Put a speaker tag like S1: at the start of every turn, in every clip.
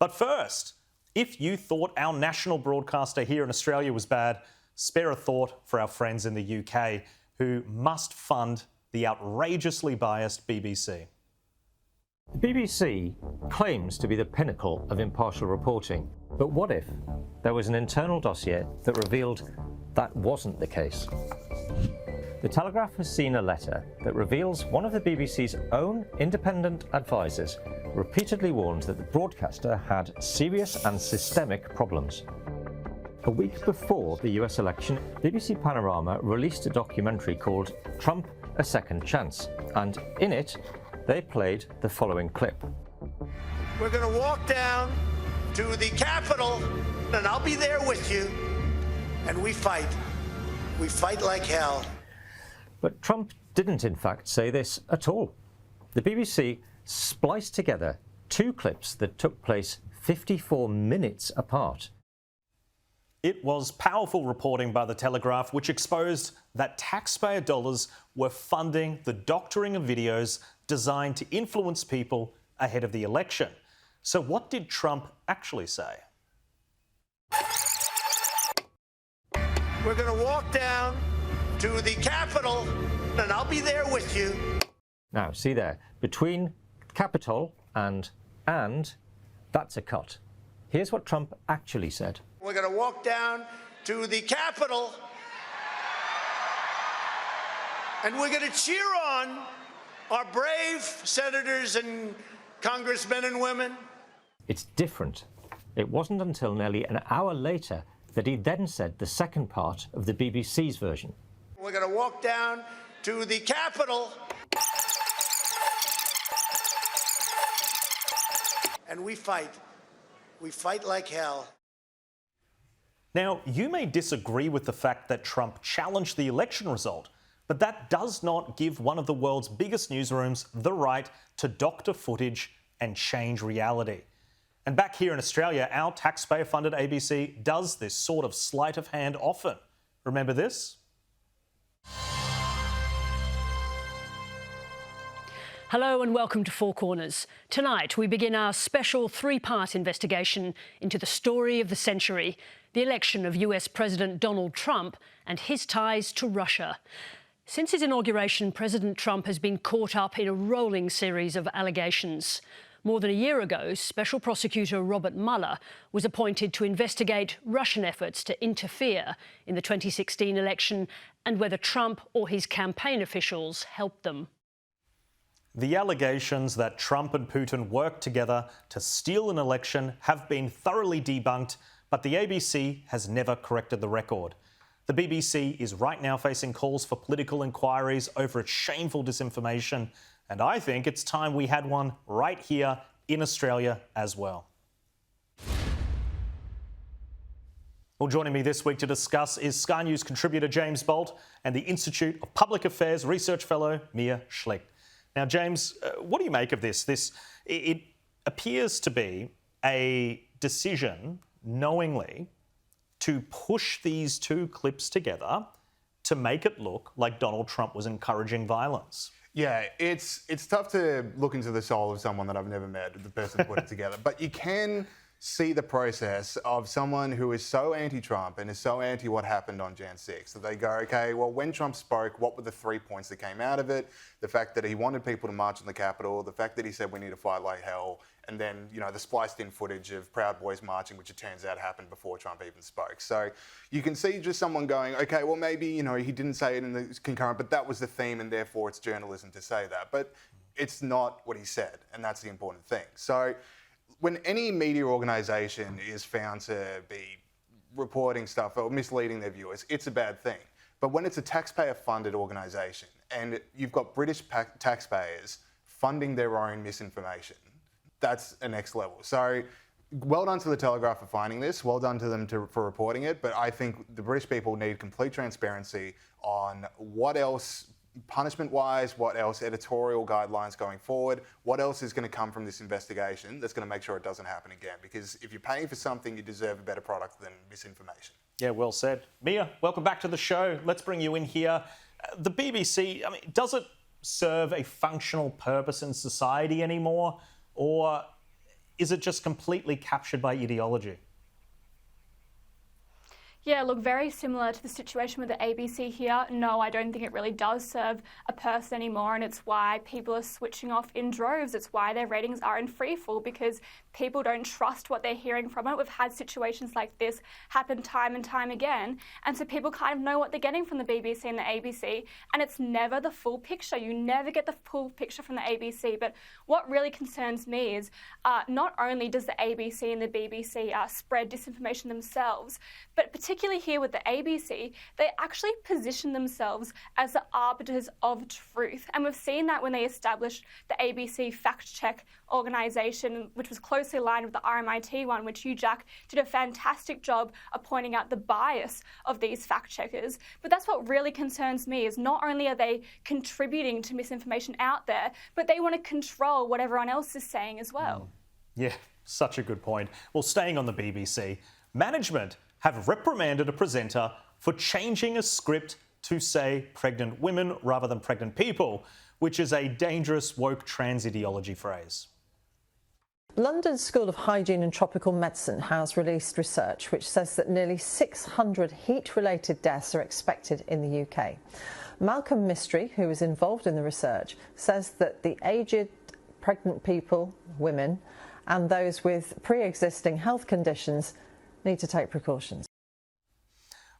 S1: But first, if you thought our national broadcaster here in Australia was bad, spare a thought for our friends in the UK who must fund the outrageously biased BBC.
S2: The BBC claims to be the pinnacle of impartial reporting, but what if there was an internal dossier that revealed that wasn't the case? The Telegraph has seen a letter that reveals one of the BBC's own independent advisers repeatedly warned that the broadcaster had serious and systemic problems. A week before the US election, BBC Panorama released a documentary called Trump: A Second Chance, and in it, they played the following clip.
S3: We're going to walk down to the Capitol, and I'll be there with you, and we fight. We fight like hell.
S2: But Trump didn't, in fact, say this at all. The BBC spliced together two clips that took place 54 minutes apart.
S1: It was powerful reporting by the Telegraph which exposed that taxpayer dollars were funding the doctoring of videos designed to influence people ahead of the election. So what did Trump actually say?
S3: We're going to walk down to the Capitol, and I'll be there with you.
S2: Now, see there, between Capitol and, that's a cut. Here's what Trump actually said.
S3: We're going to walk down to the Capitol, and we're going to cheer on our brave senators and congressmen and women.
S2: It's different. It wasn't until nearly an hour later that he then said the second part of the BBC's version.
S3: We're going to walk down to the Capitol, and we fight. We fight like hell.
S1: Now, you may disagree with the fact that Trump challenged the election result, but that does not give one of the world's biggest newsrooms the right to doctor footage and change reality. And back here in Australia, our taxpayer-funded ABC does this sort of sleight of hand often. Remember this?
S4: Hello and welcome to Four Corners. Tonight we begin our special three-part investigation into the story of the century, the election of US President Donald Trump and his ties to Russia. Since his inauguration, President Trump has been caught up in a rolling series of allegations. More than a year ago, Special Prosecutor Robert Mueller was appointed to investigate Russian efforts to interfere in the 2016 election and whether Trump or his campaign officials helped them.
S1: The allegations that Trump and Putin worked together to steal an election have been thoroughly debunked, but the ABC has never corrected the record. The BBC is right now facing calls for political inquiries over its shameful disinformation, and I think it's time we had one right here in Australia as well. Well, joining me this week to discuss is Sky News contributor James Bolt and the Institute of Public Affairs Research Fellow Mia Schlicht. Now, James, what do you make of this? It appears to be a decision, knowingly, to push these two clips together to make it look like Donald Trump was encouraging violence.
S5: Yeah, it's tough to look into the soul of someone that I've never met, the person who put it together. But you can see the process of someone who is so anti-Trump and is so anti what happened on Jan 6 that they go, okay, well, when Trump spoke, what were the 3 points that came out of it? The fact that he wanted people to march on the Capitol, the fact that he said we need to fight like hell, and then, you know, the spliced in footage of Proud Boys marching, which it turns out happened before Trump even spoke. So you can see just someone going, okay, well, maybe, you know, he didn't say it in the concurrent, but that was the theme and therefore it's journalism to say that. But it's not what he said, and that's the important thing. So when any media organisation is found to be reporting stuff or misleading their viewers, it's a bad thing. But when it's a taxpayer-funded organisation and you've got British taxpayers funding their own misinformation, that's a next level. So well done to the Telegraph for finding this, well done to them for reporting it, but I think the British people need complete transparency on what else punishment-wise, what else editorial guidelines going forward, what else is going to come from this investigation that's going to make sure it doesn't happen again. Because if you're paying for something, you deserve a better product than misinformation.
S1: Yeah, well said. Mia, welcome back to the show. Let's bring you in here. The BBC, I mean, does it serve a functional purpose in society anymore? Or is it just completely captured by ideology?
S6: Yeah, look, very similar to the situation with the ABC here. No, I don't think it really does serve a person anymore, and it's why people are switching off in droves. It's why their ratings are in freefall, because people don't trust what they're hearing from it. We've had situations like this happen time and time again, and so people kind of know what they're getting from the BBC and the ABC, and it's never the full picture. You never get the full picture from the ABC. But what really concerns me is not only does the ABC and the BBC spread disinformation themselves, but particularly here with the ABC, they actually position themselves as the arbiters of truth. And we've seen that when they established the ABC Fact Check organisation, which was closely aligned with the RMIT one, which you, Jack, did a fantastic job of pointing out the bias of these fact checkers. But that's what really concerns me, is not only are they contributing to misinformation out there, but they want to control what everyone else is saying as well.
S1: Yeah, such a good point. Well, staying on the BBC, management have reprimanded a presenter for changing a script to say pregnant women rather than pregnant people, which is a dangerous woke trans ideology phrase.
S7: London School of Hygiene and Tropical Medicine has released research which says that nearly 600 heat-related deaths are expected in the UK. Malcolm Mystery, who was involved in the research, says that the aged, pregnant people, women, and those with pre-existing health conditions need to take precautions.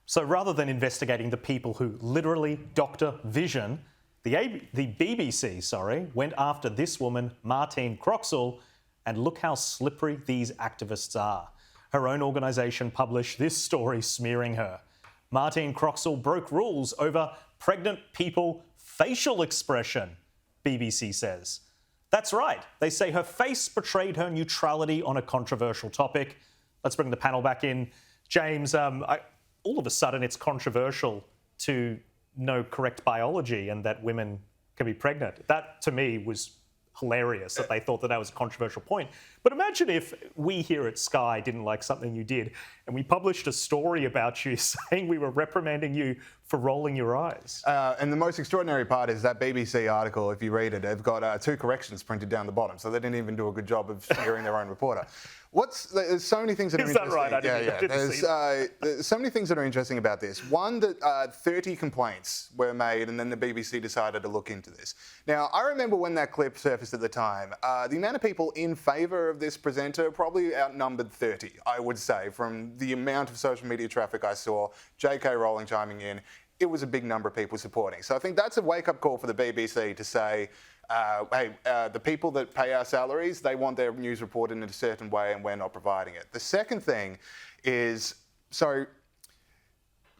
S1: So rather than investigating the people who literally doctor vision, the BBC went after this woman, Martine Croxall, and look how slippery these activists are. Her own organisation published this story smearing her. Martine Croxall broke rules over pregnant people facial expression, BBC says. That's right, they say her face betrayed her neutrality on a controversial topic. Let's bring the panel back in. James, all of a sudden it's controversial to know correct biology and that women can be pregnant. That, to me, was hilarious that they thought that was a controversial point. But imagine if we here at Sky didn't like something you did and we published a story about you saying we were reprimanding you for rolling your eyes.
S5: And the most extraordinary part is that BBC article, if you read it, they've got 2 corrections printed down the bottom, so they didn't even do a good job of smearing their own reporter. There's so many things that are interesting.
S1: Is that right? I didn't see that.
S5: There's so many things that are interesting about this. One, that 30 complaints were made and then the BBC decided to look into this. Now, I remember when that clip surfaced at the time, the amount of people in favour of this presenter probably outnumbered 30, I would say, from the amount of social media traffic I saw, J.K. Rowling chiming in. It was a big number of people supporting. So I think that's a wake-up call for the BBC to say, hey, the people that pay our salaries, they want their news reported in a certain way and we're not providing it. The second thing is, so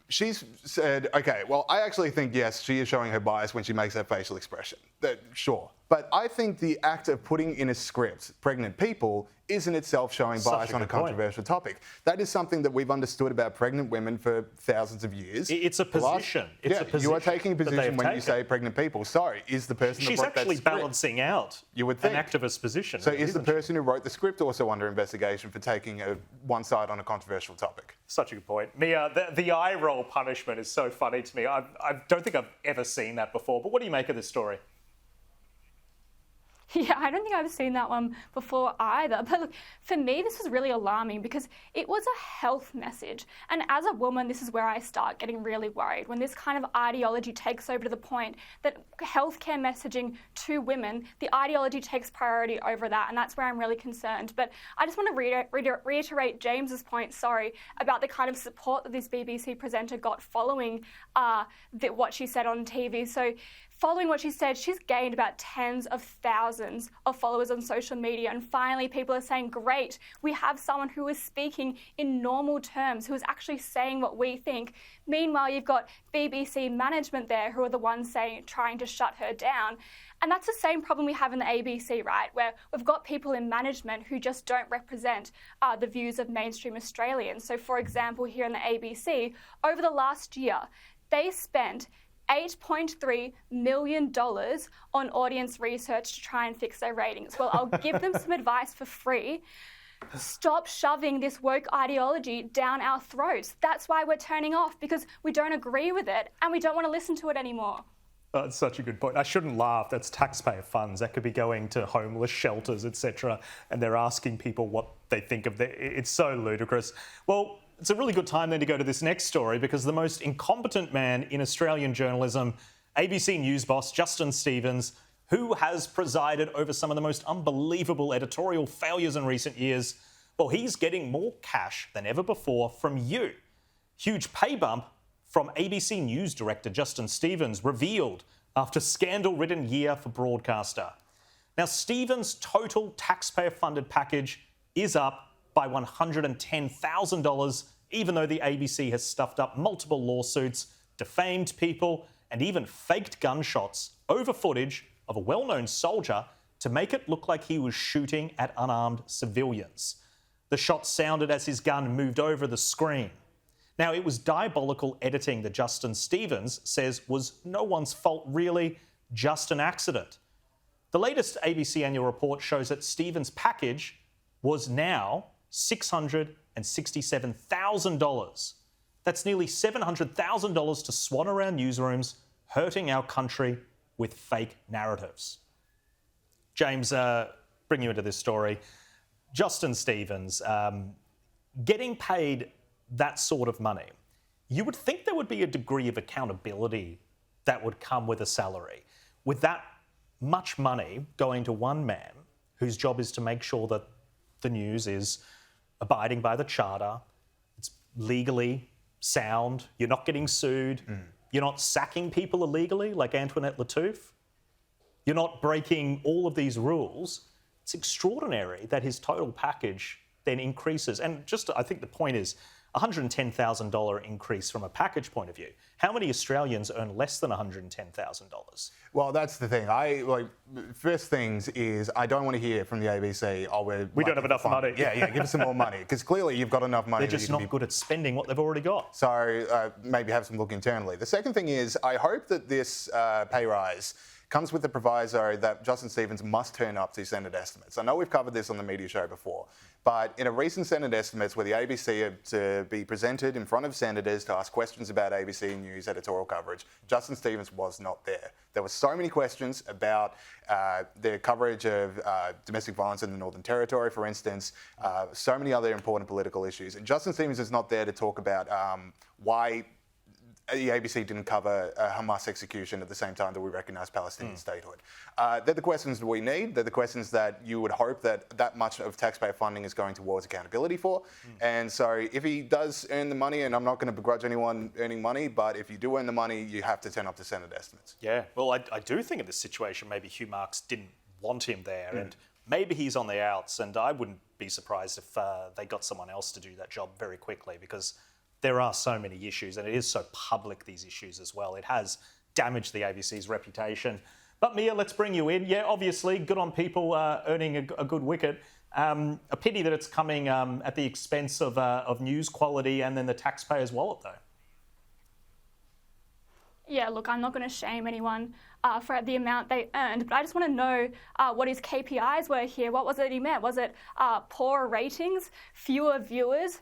S5: she's said, okay, well, I actually think, yes, she is showing her bias when she makes that facial expression. Sure. But I think the act of putting in a script pregnant people is in itself showing bias on a controversial topic. That is something that we've understood about pregnant women for thousands of years.
S1: It's a position. It's a position.
S5: You are taking a position when you say pregnant people. Sorry, is the person
S1: She's
S5: that wrote that
S1: actually
S5: script,
S1: balancing out
S5: you would think,
S1: an activist position.
S5: So is the person who wrote the script also under investigation for taking one side on a controversial topic?
S1: Such a good point. Mia, the eye roll punishment is so funny to me. I don't think I've ever seen that before. But what do you make of this story?
S6: Yeah, I don't think I've seen that one before either. But look, for me, this was really alarming because it was a health message. And as a woman, this is where I start getting really worried. When this kind of ideology takes over to the point that healthcare messaging to women, the ideology takes priority over that. And that's where I'm really concerned. But I just want to reiterate James's point, about the kind of support that this BBC presenter got following what she said on TV. So following what she said, she's gained about tens of thousands of followers on social media. And finally, people are saying, great, we have someone who is speaking in normal terms, who is actually saying what we think. Meanwhile, you've got BBC management there who are the ones trying to shut her down. And that's the same problem we have in the ABC, right, where we've got people in management who just don't represent the views of mainstream Australians. So, for example, here in the ABC, over the last year, they spent $8.3 million on audience research to try and fix their ratings. Well, I'll give them some advice for free. Stop shoving this woke ideology down our throats. That's why we're turning off, because we don't agree with it and we don't want to listen to it anymore.
S1: Oh, that's such a good point. I shouldn't laugh. That's taxpayer funds. That could be going to homeless shelters, etc. And they're asking people what they think of it's so ludicrous. Well, it's a really good time then to go to this next story, because the most incompetent man in Australian journalism, ABC News boss Justin Stevens, who has presided over some of the most unbelievable editorial failures in recent years, well, he's getting more cash than ever before from you. Huge pay bump from ABC News director Justin Stevens revealed after scandal-ridden year for broadcaster. Now, Stevens' total taxpayer-funded package is up by $110,000, even though the ABC has stuffed up multiple lawsuits, defamed people, and even faked gunshots over footage of a well-known soldier to make it look like he was shooting at unarmed civilians. The shot sounded as his gun moved over the screen. Now, it was diabolical editing that Justin Stevens says was no one's fault really, just an accident. The latest ABC annual report shows that Stevens' package was now $667,000. That's nearly $700,000 to swan around newsrooms, hurting our country with fake narratives. James, bring you into this story. Justin Stevens, getting paid that sort of money, you would think there would be a degree of accountability that would come with a salary. With that much money going to one man whose job is to make sure that the news is abiding by the charter, it's legally sound, you're not getting sued, you're not sacking people illegally like Antoinette Lattouf, you're not breaking all of these rules, it's extraordinary that his total package then increases. And just, I think the point is, $110,000 increase from a package point of view. How many Australians earn less than $110,000?
S5: Well, that's the thing. First things is, I don't want to hear from the ABC,
S1: we don't have enough money.
S5: Yeah, give us some more money. Because clearly you've got enough money.
S1: They're just not good at spending what they've already got.
S5: So maybe have some look internally. The second thing is, I hope that this pay rise comes with the proviso that Justin Stevens must turn up to Senate estimates. I know we've covered this on the media show before, but in a recent Senate estimates where the ABC had to be presented in front of senators to ask questions about ABC News editorial coverage, Justin Stevens was not there. There were so many questions about their coverage of domestic violence in the Northern Territory, for instance, so many other important political issues. And Justin Stevens is not there to talk about why the ABC didn't cover Hamas execution at the same time that we recognise Palestinian statehood. They're the questions that we need. They're the questions that you would hope that much of taxpayer funding is going towards accountability for. And so if he does earn the money, and I'm not going to begrudge anyone earning money, but if you do earn the money, you have to turn up to Senate estimates.
S1: Yeah, well, I do think in this situation, maybe Hugh Marks didn't want him there, and maybe he's on the outs, and I wouldn't be surprised if they got someone else to do that job very quickly, because there are so many issues, and it is so public, these issues as well. It has damaged the ABC's reputation. But Mia, let's bring you in. Yeah, obviously, good on people earning a good wicket. A pity that it's coming at the expense of news quality and then the taxpayer's wallet, though.
S6: Yeah, look, I'm not going to shame anyone for the amount they earned, but I just want to know what his KPIs were here. What was it he meant? Was it poorer ratings, fewer viewers,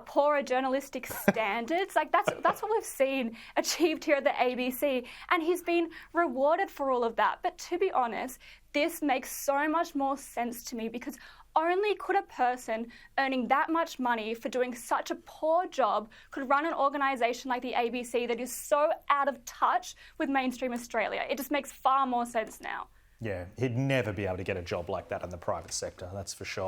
S6: poorer journalistic standards? Like that's what we've seen achieved here at the ABC, and he's been rewarded for all of that. But to be honest, this makes so much more sense to me, because only could a person earning that much money for doing such a poor job could run an organisation like the ABC that is so out of touch with mainstream Australia. It just makes far more sense now.
S1: Yeah, he'd never be able to get a job like that in the private sector, that's for sure.